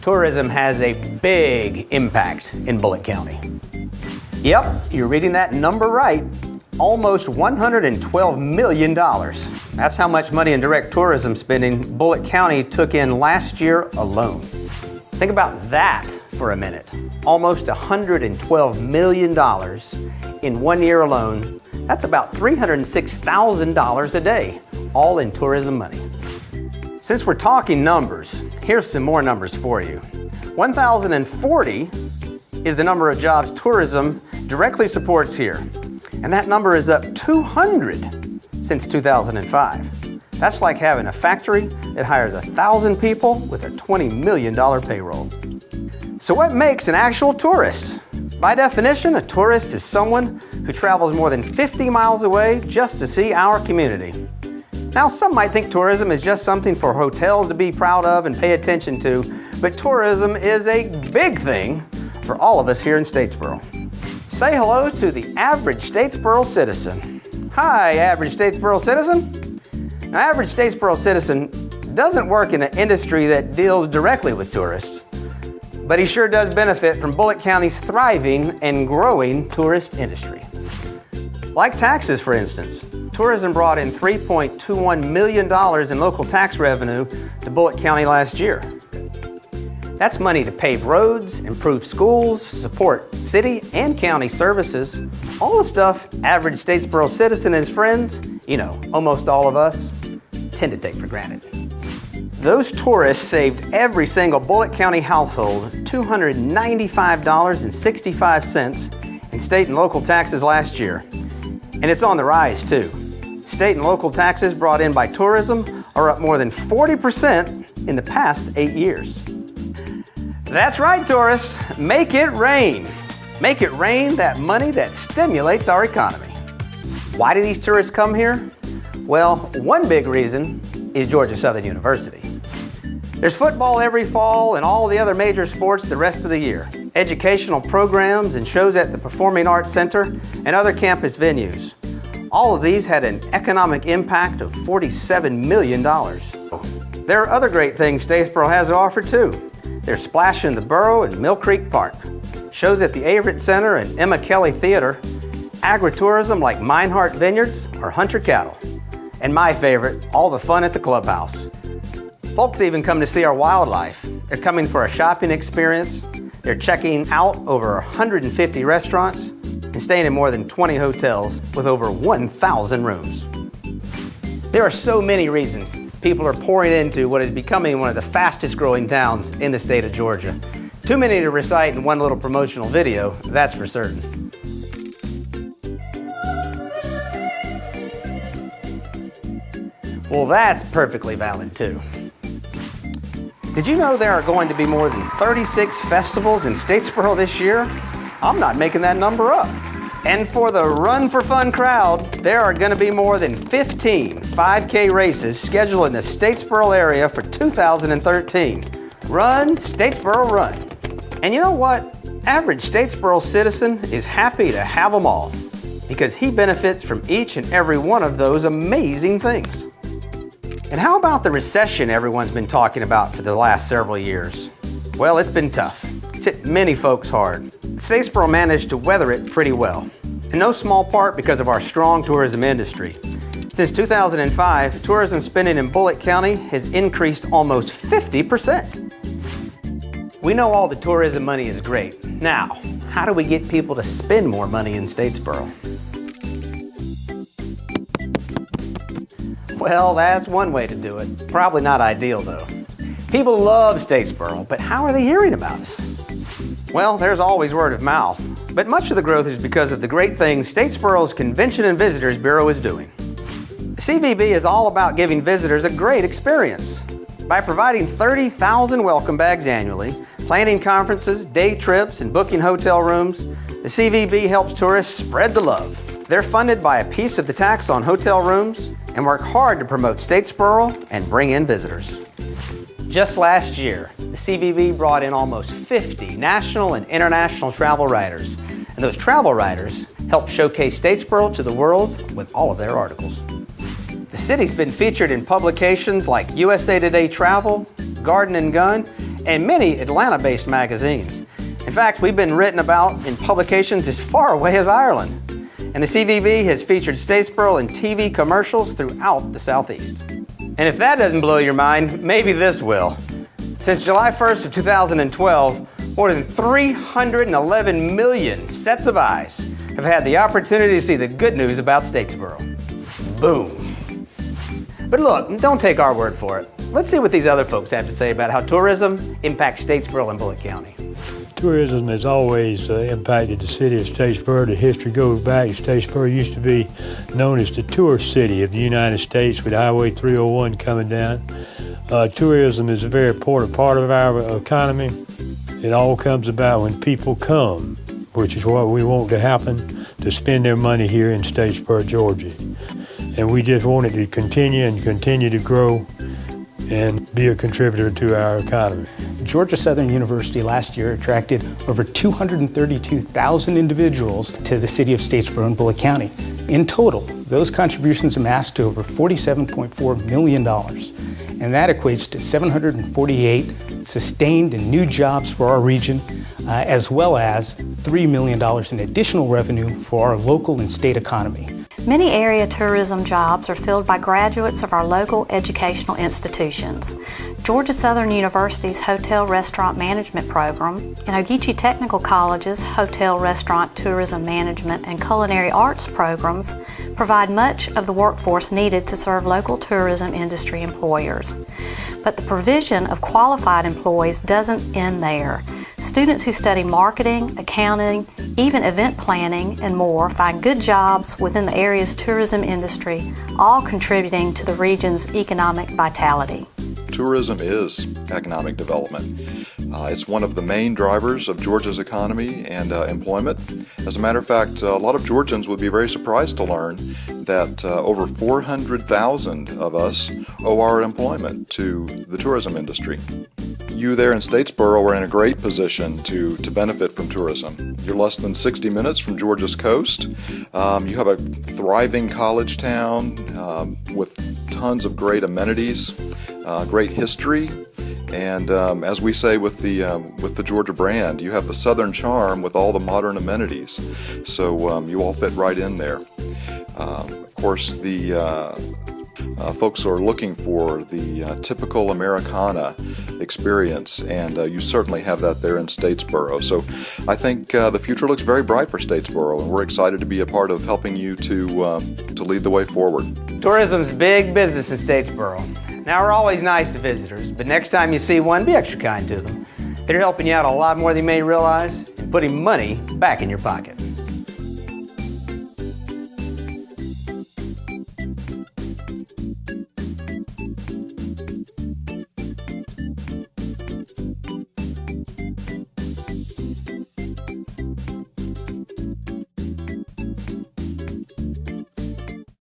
tourism has a big impact in Bullitt County. Yep, you're reading that number right. Almost $112 million. That's how much money in direct tourism spending Bullitt County took in last year alone. Think about that for a minute. Almost $112 million in 1 year alone. That's about $306,000 a day, all in tourism money. Since we're talking numbers, here's some more numbers for you. 1,040 is the number of jobs tourism directly supports here. And that number is up 200 since 2005. That's like having a factory that hires 1,000 people with a $20 million payroll. So what makes an actual tourist? By definition, a tourist is someone who travels more than 50 miles away just to see our community. Now, some might think tourism is just something for hotels to be proud of and pay attention to, but tourism is a big thing for all of us here in Statesboro. Say hello to the average Statesboro citizen. Hi, average Statesboro citizen. Now, average Statesboro citizen doesn't work in an industry that deals directly with tourists, but he sure does benefit from Bullitt County's thriving and growing tourist industry. Like taxes, for instance. Tourism brought in $3.21 million in local tax revenue to Bullitt County last year. That's money to pave roads, improve schools, support city and county services, all the stuff average Statesboro citizen and his friends, you know, almost all of us, tend to take for granted. Those tourists saved every single Bullitt County household $295.65 in state and local taxes last year. And it's on the rise too. State and local taxes brought in by tourism are up more than 40% in the past 8 years. That's right, tourists. Make it rain. Make it rain that money that stimulates our economy. Why do these tourists come here? Well, one big reason is Georgia Southern University. There's football every fall and all the other major sports the rest of the year. Educational programs and shows at the Performing Arts Center and other campus venues. All of these had an economic impact of $47 million. There are other great things Statesboro has to offer too. There's Splash in the Borough and Mill Creek Park, shows at the Averett Center and Emma Kelly Theater, agritourism like Meinhardt Vineyards or Hunter Cattle, and my favorite, all the fun at the clubhouse. Folks even come to see our wildlife. They're coming for a shopping experience. They're checking out over 150 restaurants and staying in more than 20 hotels with over 1,000 rooms. There are so many reasons people are pouring into what is becoming one of the fastest growing towns in the state of Georgia. Too many to recite in one little promotional video, that's for certain. Well, that's perfectly valid too. Did you know there are going to be more than 36 festivals in Statesboro this year? I'm not making that number up. And for the Run for Fun crowd, there are going to be more than 15 5K races scheduled in the Statesboro area for 2013. Run, Statesboro, run. And you know what? Average Statesboro citizen is happy to have them all because he benefits from each and every one of those amazing things. And how about the recession everyone's been talking about for the last several years? Well, it's been tough. It's hit many folks hard. Statesboro managed to weather it pretty well, in no small part because of our strong tourism industry. Since 2005, tourism spending in Bullitt County has increased almost 50%. We know all the tourism money is great. Now, how do we get people to spend more money in Statesboro? Well, that's one way to do it. Probably not ideal though. People love Statesboro, but how are they hearing about us? Well, there's always word of mouth, but much of the growth is because of the great things Statesboro's Convention and Visitors Bureau is doing. The CVB is all about giving visitors a great experience. By providing 30,000 welcome bags annually, planning conferences, day trips, and booking hotel rooms, the CVB helps tourists spread the love. They're funded by a piece of the tax on hotel rooms and work hard to promote Statesboro and bring in visitors. Just last year, the CVB brought in almost 50 national and international travel writers, and those travel writers helped showcase Statesboro to the world with all of their articles. The city's been featured in publications like USA Today Travel, Garden and Gun, and many Atlanta-based magazines. In fact, we've been written about in publications as far away as Ireland. And the CVB has featured Statesboro in TV commercials throughout the Southeast. And if that doesn't blow your mind, maybe this will. Since July 1st of 2012, more than 311 million sets of eyes have had the opportunity to see the good news about Statesboro. Boom. But look, don't take our word for it. Let's see what these other folks have to say about how tourism impacts Statesboro and Bullitt County. Tourism has always impacted the city of Statesboro. The history goes back. Statesboro used to be known as the tourist city of the United States with Highway 301 coming down. Tourism is a very important part of our economy. It all comes about when people come, which is what we want to happen, to spend their money here in Statesboro, Georgia. And we just want it to continue to grow and be a contributor to our economy. Georgia Southern University last year attracted over 232,000 individuals to the city of Statesboro and Bullitt County. In total, those contributions amassed to over $47.4 million. And that equates to 748 sustained and new jobs for our region, as well as $3 million in additional revenue for our local and state economy. Many area tourism jobs are filled by graduates of our local educational institutions. Georgia Southern University's Hotel Restaurant Management program and Ogeechee Technical College's Hotel Restaurant Tourism Management and Culinary Arts programs provide much of the workforce needed to serve local tourism industry employers. But the provision of qualified employees doesn't end there. Students who study marketing, accounting, even event planning, and more find good jobs within the area's tourism industry, all contributing to the region's economic vitality. Tourism is economic development. It's one of the main drivers of Georgia's economy and employment. As a matter of fact, a lot of Georgians would be very surprised to learn that over 400,000 of us owe our employment to the tourism industry. You there in Statesboro are in a great position to benefit from tourism. You're less than 60 minutes from Georgia's coast. You have a thriving college town with tons of great amenities, great history, and as we say with the Georgia brand, you have the Southern charm with all the modern amenities. So you all fit right in there. Of course, the folks are looking for the typical Americana experience, and you certainly have that there in Statesboro. So I think the future looks very bright for Statesboro, and we're excited to be a part of helping you to lead the way forward. Tourism's big business in Statesboro. Now, we're always nice to visitors, but next time you see one, be extra kind to them. They're helping you out a lot more than you may realize and putting money back in your pocket.